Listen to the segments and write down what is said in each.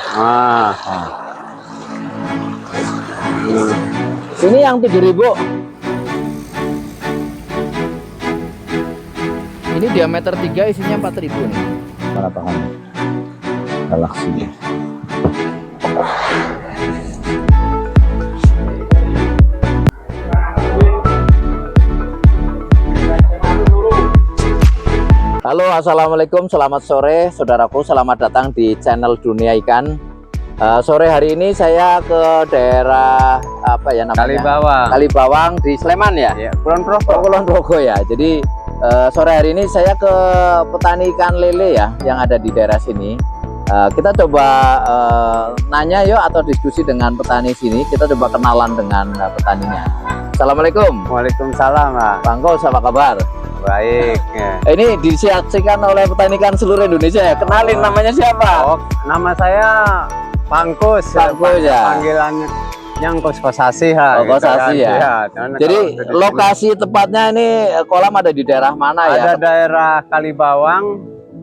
Ah, Ini yang 7.000. Ini diameter 3, isinya 4.000 nih. mana paham? Galaxy. Halo, assalamualaikum, selamat sore saudaraku, selamat datang di channel Dunia Ikan. Sore hari ini saya ke daerah apa ya namanya? Kalibawang. Kalibawang di Sleman ya? Ya, Kulon Progo. Kulon Progo ya. Jadi sore hari ini saya ke petani ikan lele ya yang ada di daerah sini. Kita coba nanya yuk atau diskusi dengan petani sini. Kita coba kenalan dengan petaninya. Assalamualaikum. Waalaikumsalam, Pak. Bang Kos, apa kabar? Baik. Ya. Ini disiapkan oleh petani ikan seluruh Indonesia ya. Kenalin namanya siapa? Oh, nama saya Pangkus. Pangkus ya. Panggilan yang kos-kosasi ha. Oh, Kosasi ya. Jadi lokasi tepatnya ini kolam ada di daerah mana ya? Ada daerah Kalibawang,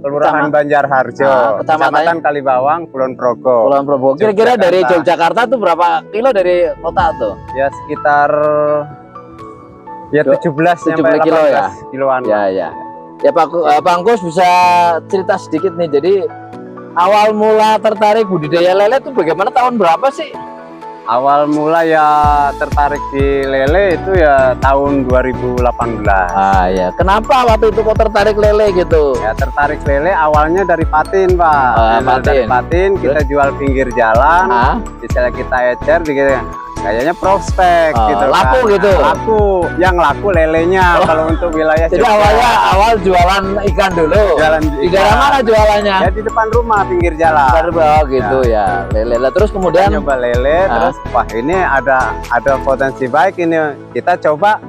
Kelurahan Banjarharjo, Kecamatan Kalibawang, Kulon Progo. Kulon Progo. Kira-kira dari Yogyakarta tuh berapa kilo dari kota tuh? Ya sekitar ya 17 sampai 17 kilo ya. Kiloan. Ya ya. Ya Pak Pangkus bisa cerita sedikit nih. Jadi awal mula tertarik budidaya lele itu bagaimana, tahun berapa sih? Awal mula ya tertarik di lele itu ya tahun 2018. Ah ya. Kenapa waktu itu kok tertarik lele gitu? Ya tertarik lele awalnya dari patin, Pak. Dari patin kita jual pinggir jalan. Misalnya kita ecer kayaknya prospek gitu. Laku kan? Gitu. Laku. Yang laku lelenya kalau untuk wilayah. Jadi awal jualan ikan dulu. Di daerah mana jualannya? Ya di depan rumah pinggir jalan. Gitu ya. Lele. Terus kemudian kita nyoba lele, terus wah ini ada potensi baik ini. Kita coba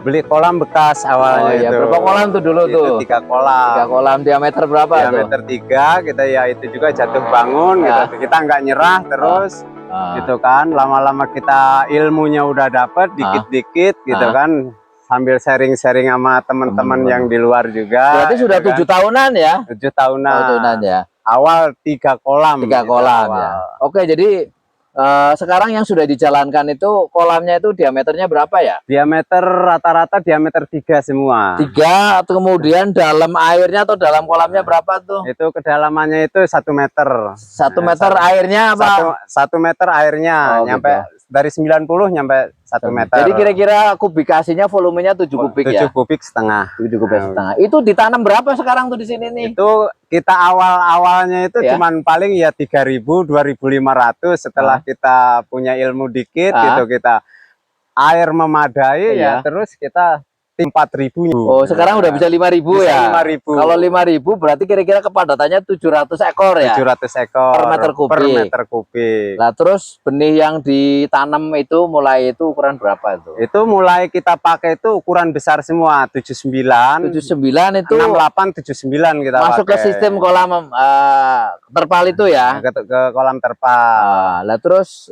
beli kolam bekas awalnya itu. Berapa kolam tuh dulu itu tuh? 3 kolam. 3 kolam diameter berapa? Diameter 3, kita ya itu juga jatuh bangun gitu. Kita nggak nyerah terus. Gitu kan, lama-lama kita ilmunya udah dapet dikit-dikit gitu kan, sambil sharing-sharing sama teman-teman yang di luar juga. Berarti sudah gitu 7 tahunan ya? 7 tahunan. Ya. Awal 3 kolam. 3 kolam ya. Oke, jadi sekarang yang sudah dijalankan itu kolamnya itu diameternya berapa ya? Diameter rata-rata diameter 3 semua. 3, atau kemudian dalam airnya atau dalam kolamnya berapa tuh? Itu kedalamannya itu 1 meter. 1 meter airnya apa? 1 meter airnya nyampe gitu. Dari 90 nyampe 1 meter. Jadi kira-kira kubikasinya volumenya 7 kubik ya? 7 kubik setengah. 7 kubik setengah. Itu ditanam berapa sekarang tuh di sini nih? Itu kita awalnya itu cuman paling ya 3.000, 2.500. Setelah kita punya ilmu dikit gitu, kita air memadai ya terus kita 4.000. Oh, sekarang udah bisa 5.000 ya? 5.000. Kalau 5.000 berarti kira-kira kepadatannya 700 ekor ya? 700 ekor per meter kubik. Nah, terus benih yang ditanam itu mulai itu ukuran berapa itu? Itu mulai kita pakai itu ukuran besar semua, 79. 79 itu 68, 79 kita masuk pakai. ke sistem kolam terpal itu ya? Ke kolam terpal. Lah terus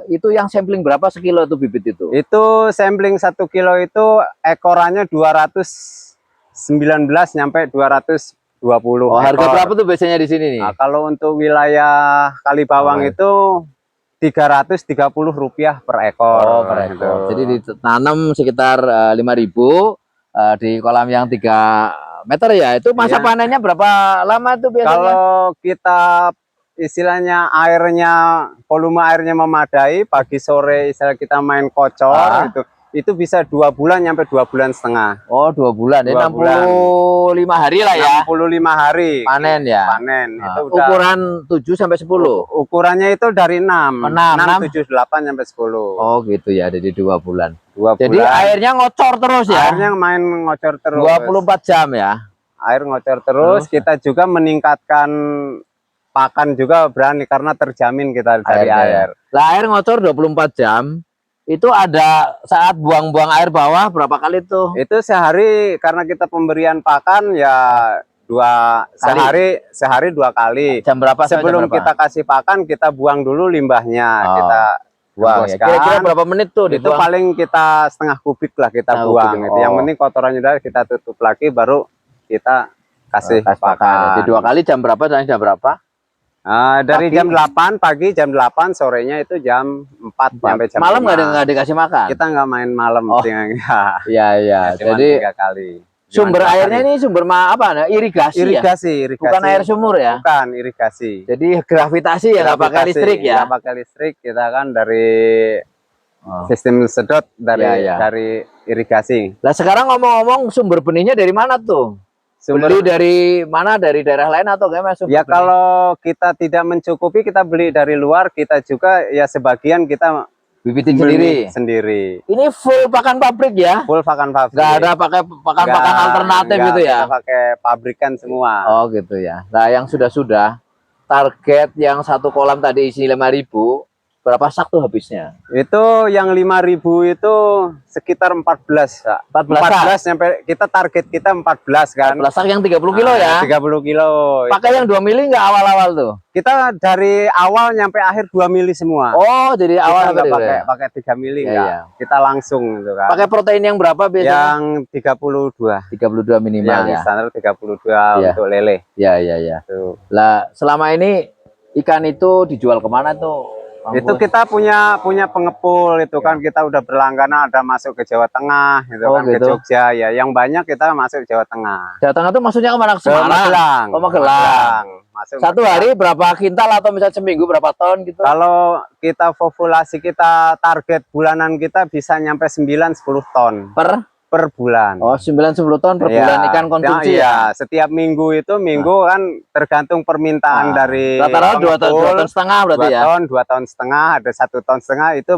itu yang sampling berapa sekilo itu bibit itu? Itu sampling 1 kilo itu ekorannya 219 nyampe 220. Oh, harga berapa tuh biasanya di sini nih? Nah, kalau untuk wilayah Kalibawang itu Rp330 per ekor. Oh, per ekor. Jadi ditanam sekitar 5.000 di kolam yang 3 meter ya. Itu masa panennya berapa lama tuh biasanya? Kalau kita istilahnya volume airnya memadai, pagi sore istilah kita main kocor itu bisa 2 bulan nyampe 2 bulan setengah. Oh, 2 bulan. Ini 65 hari lah ya. 65 hari. Panen ya. Panen. Itu udah ukuran 7 sampai 10. Ukurannya itu dari 6. 6, 7, 8 sampai 10. Oh, gitu ya. Jadi 2 bulan. 2 bulan. Jadi airnya ngocor terus ya. Airnya main ngocor terus. 24 jam ya. Air ngocor terus. Kita juga meningkatkan pakan juga berani karena terjamin kita dari air. Lah air ngocor 24 jam. Itu ada saat buang-buang air bawah berapa kali tuh? Itu sehari, karena kita pemberian pakan ya sehari 2 kali. Jam berapa? Sebelum kita kasih pakan kita buang dulu limbahnya. Kita buang. Kira-kira berapa menit tuh itu dibuang? Paling kita setengah kubik lah kita buang. Itu yang penting kotorannya udah kita tutup lagi baru kita kasih pakan. Di 2 kali jam berapa dan jam berapa? Dari Pagi? jam 8 pagi, jam 8 sorenya itu jam 4 sampai jam Malam 5. nggak dikasih makan? Kita nggak main malam. Oh. Enggak. Iya, iya. Cuma Jadi 3 kali. sumber Cuma 2 airnya kali. ini sumber apa? Nah, irigasi, ya? Irigasi. Bukan air sumur ya? Bukan, irigasi. Jadi gravitasi ya, nggak pakai Gravitasi, listrik ya? nggak pakai listrik, kita kan dari Oh. sistem sedot dari Ya, ya. dari irigasi. Nah sekarang ngomong-ngomong sumber benihnya dari mana tuh? Beli dari mana? Dari daerah lain atau gimana sumber Ya benih? kalau kita tidak mencukupi, kita beli dari luar, kita juga ya sebagian kita Bibitin beli sendiri. sendiri. Ini full pakan pabrik ya? Full pakan pabrik. Nggak ada pakai pakan-pakan Nggak, alternatif nggak, gitu ya? kita pakai pabrikan semua. Oh gitu ya. Nah yang sudah target yang satu kolam tadi isi 5.000, berapa sak tuh habisnya? Itu yang 5.000 itu sekitar 14, Pak. 14 sampai kita target kita 14 kan. 14 sak yang 30 kilo ya? 30 kilo. Pakai yang 2 mili nggak awal-awal tuh? Kita dari awal nyampe akhir 2 mili semua. Oh jadi Kita awal nggak tadi pakai ya? pakai 3 mili Iya, enggak. iya. Kita langsung gitu kan. Pakai protein yang berapa biasanya? Yang 32. 32 minimal Yang ya? standar 32 Iya. untuk lele. Ya, ya, ya. Tuh. Lah, selama ini ikan itu dijual kemana tuh? Bang Itu Bos? kita punya pengepul itu kan, kita udah berlangganan, ada masuk ke Jawa Tengah gitu Oh, kan, ke gitu. Jogja ya. Yang banyak kita masuk Jawa Tengah. Jawa Tengah tuh maksudnya kemana? Ke Ke Semarang? Magelang. Oh, Magelang. Masuk Satu Magelang. hari berapa kintal atau misalnya seminggu berapa ton gitu? Kalau kita populasi kita target bulanan kita bisa nyampe 9-10 ton per bulan. Oh, 9-10 ton per Iya. bulan ikan konsumsi ya? Iya, setiap minggu itu kan tergantung permintaan dari rata-rata 2 ton, 2 pengepul. ton setengah berarti 2 ya? ton, 2 ton setengah, ada 1 ton setengah, itu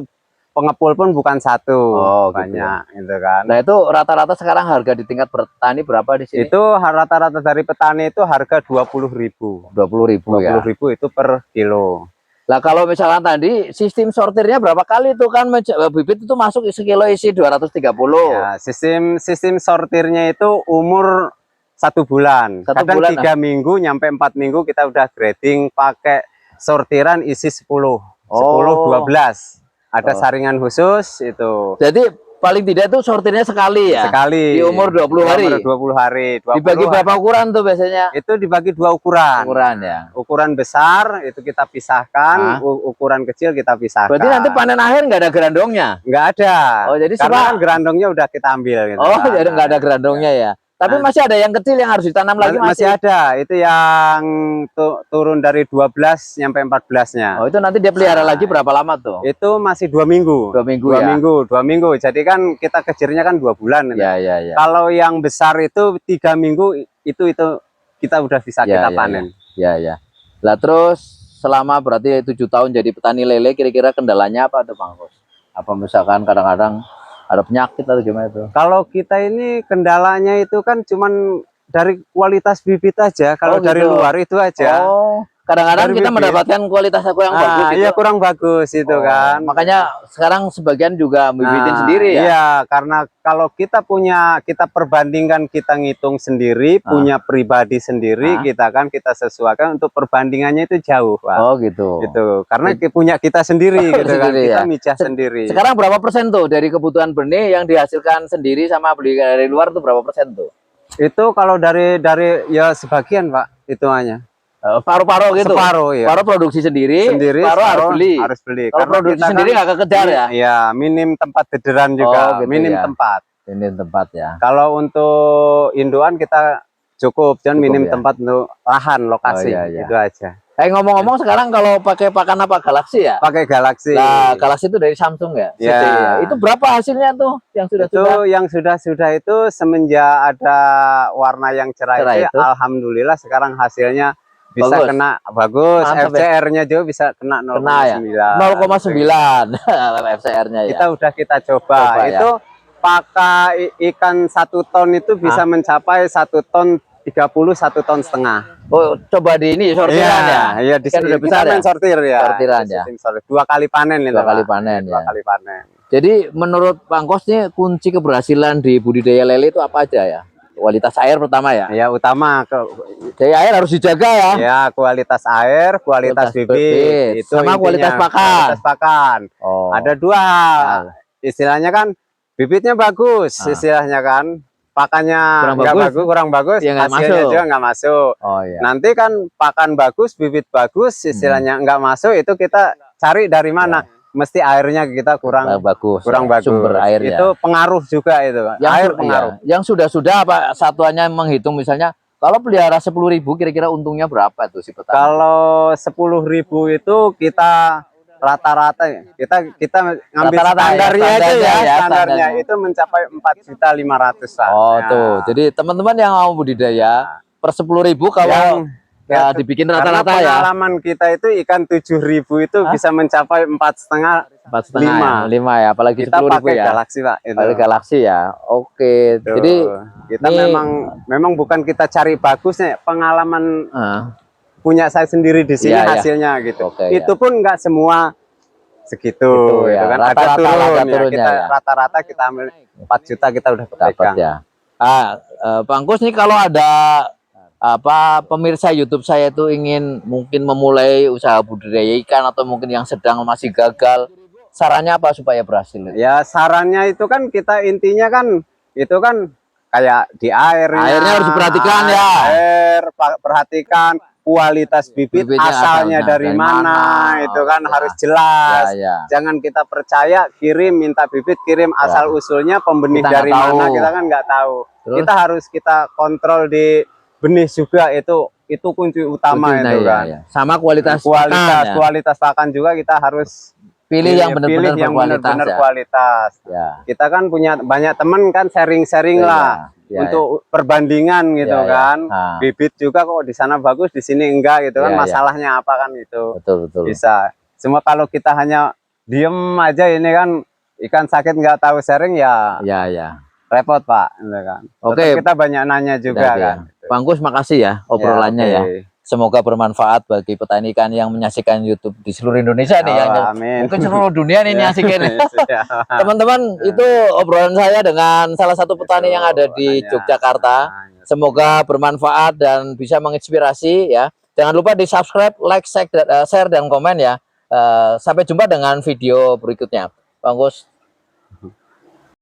pengepul pun bukan satu, Oh, gitu banyak gitu kan. Nah, itu rata-rata sekarang harga di tingkat petani berapa di sini? Itu rata-rata dari petani itu harga 20.000. 20.000 ya? 20.000 itu per kilo. Lah kalau misalkan tadi sistem sortirnya berapa kali tuh kan bibit itu masuk sekilo isi 230. Ya, sistem sortirnya itu umur 1 bulan. 1 Kadang bulan, 3 minggu nyampe 4 minggu kita udah grading pakai sortiran isi 10, 12. Ada saringan khusus itu. Jadi paling tidak tuh sortirnya sekali ya? Sekali. Di umur 20 hari? Umur 20 hari. 20 Dibagi berapa ukuran tuh biasanya? Itu dibagi 2 ukuran. Ukuran ya. Ukuran besar itu kita pisahkan, ukuran kecil kita pisahkan. Berarti nanti panen akhir nggak ada gerandongnya? Nggak ada. Oh, jadi karena semua kan gerandongnya udah kita ambil gitu. Oh, kan. jadi nggak ada gerandongnya ya. Tapi masih ada yang kecil yang harus ditanam lagi Masih ada. Itu yang turun dari 12 sampai 14-nya. Oh, itu nanti dia pelihara lagi berapa lama tuh? Itu masih 2 minggu. 2 minggu 2 ya. minggu, 2 minggu. Jadi kan kita kejarnya kan 2 bulan. Ya, ya, ya. Kalau yang besar itu 3 minggu itu kita udah bisa Ya, kita ya, panen. Ya, ya. Lah terus selama berarti 7 tahun jadi petani lele, kira-kira kendalanya apa tuh Bang Bos? Apa misalkan kadang-kadang ada penyakit atau gimana tuh? Kalau kita ini kendalanya itu kan cuman dari kualitas bibit aja. Kalau dari gitu. luar itu aja. Oh, kadang-kadang Dari kita bibit. mendapatkan kualitas aku yang bagus gitu. Iya, kurang bagus itu kan. Makanya sekarang sebagian juga bibitin sendiri ya. Iya, karena kalau kita perbandingkan, kita ngitung sendiri, punya pribadi sendiri, kita sesuaikan untuk perbandingannya itu jauh, Pak. Oh gitu. Gitu. Karena punya kita sendiri gitu kan, Sendiri, kita ya. micah sendiri. Sekarang berapa persen tuh dari kebutuhan benih yang dihasilkan sendiri sama beli dari luar tuh berapa persen tuh? Itu kalau dari ya sebagian, Pak, itu hanya. Paruh-paruh gitu. Separuh ya. Paruh produksi sendiri, paruh harus beli. Harus beli. Kalau Karena produksi kita sendiri nggak kekejar ya? Iya, minim tempat dederan juga, gitu minim ya. tempat. Ini tempat ya. Kalau untuk induan kita cukup, jangan minim ya. tempat untuk lahan, lokasi, iya, iya. itu aja. Ngomong-ngomong sekarang kalau pakai pakan apa Galaxy ya? Pakai Galaxy. Nah, Galaxy itu dari Samsung ya? Ya. Itu berapa hasilnya tuh yang sudah? Yang sudah itu semenjak ada warna yang cerah itu, alhamdulillah sekarang hasilnya bisa kena bagus. FCR-nya juga bisa kena 0,9. 0,9 FCR-nya ya. Kita coba itu ya. Pakai ikan 1 ton itu bisa mencapai 1 ton 30, 1 ton setengah. Oh, coba di ini sortiran ya? Iya, di sini besar ya? sortir ya. Sortiran ya. 2 kali panen itu. 2 kali panen ya. 2 kali panen. Jadi menurut Bang Kos nih kunci keberhasilan di budidaya lele itu apa aja ya? Kualitas air pertama ya? Ya, utama jadi air harus dijaga ya? Ya, kualitas air, kualitas bibit. Itu sama kualitas pakan. Kualitas pakan. Ada 2 hal. Istilahnya kan bibitnya bagus, istilahnya kan. pakannya Kurang nggak bagus? bagus, kurang bagus, Ya, nggak hasilnya masuk. juga nggak masuk. Oh iya. Nanti kan pakan bagus, bibit bagus, istilahnya nggak masuk, itu kita cari dari mana? Mesti airnya kita kurang bagus. kurang Ya, bagus. sumber airnya. Itu pengaruh juga itu. Air pengaruh. Yang sudah-sudah apa satuannya menghitung misalnya kalau pelihara 10.000 kira-kira untungnya berapa tuh si petani? Kalau 10.000 itu kita rata-rata kita ngambil Rata-rata ya, standarnya aja standarnya ya, ya, standarnya standarnya. itu mencapai 4.500.000 lah. Oh Ya. tuh, jadi teman-teman yang mau budidaya per 10.000 kalau dibikin Karena rata-rata ya. pengalaman kita itu ikan 7.000 itu bisa mencapai 4,5 4,5 ya, ya, apalagi kita 10.000 pakai ya. Galaxy Pak itu. Pakai Galaxy ya. Oke, Tuh. jadi kita ini, memang bukan kita cari bagusnya, pengalaman punya saya sendiri di sini Iya, iya. hasilnya gitu. Oke, Itu pun nggak semua segitu Gitu ya. gitu kan. Rata-rata ada turun ada ya. turunnya Kita ya. rata-rata kita ambil 4 juta kita udah dapat pegang. ya. Pak Angkus nih kalau ada apa pemirsa YouTube saya itu ingin mungkin memulai usaha budidaya ikan atau mungkin yang sedang masih gagal, sarannya apa supaya berhasil? Ya sarannya itu kan kita intinya kan itu kan kayak di airnya Harus diperhatikan ya. Perhatikan kualitas bibitnya asalnya dari mana, itu kan harus jelas. Ya. Jangan kita percaya minta bibit kirim asal usulnya pembenih Kita dari nggak mana tahu. kita kan nggak tahu. Terus? Kita harus kontrol di benih juga, itu kunci utama itu kan. Ya. Sama kualitas pakan juga kita harus pilih yang benar-benar berkualitas ya. kualitas. Ya. Kita kan punya banyak teman kan sharing-sharing lah untuk perbandingan gitu kan. Bibit juga kok di sana bagus, di sini enggak gitu kan. Masalahnya apa kan itu. Betul. Bisa. Cuma kalau kita hanya diem aja ini kan ikan sakit nggak tahu sharing ya. Repot Pak, gitu kan. Oke. Kita banyak nanya juga kan. Pak Angkus makasih ya obrolannya ya. Semoga bermanfaat bagi petani ikan yang menyaksikan YouTube di seluruh Indonesia nih, mungkin seluruh dunia nih menyaksikan. Teman-teman, itu obrolan saya dengan salah satu petani yang ada di Yogyakarta. Semoga bermanfaat dan bisa menginspirasi ya. Jangan lupa di subscribe, like, share dan komen ya. Sampai jumpa dengan video berikutnya. Pak Angkus,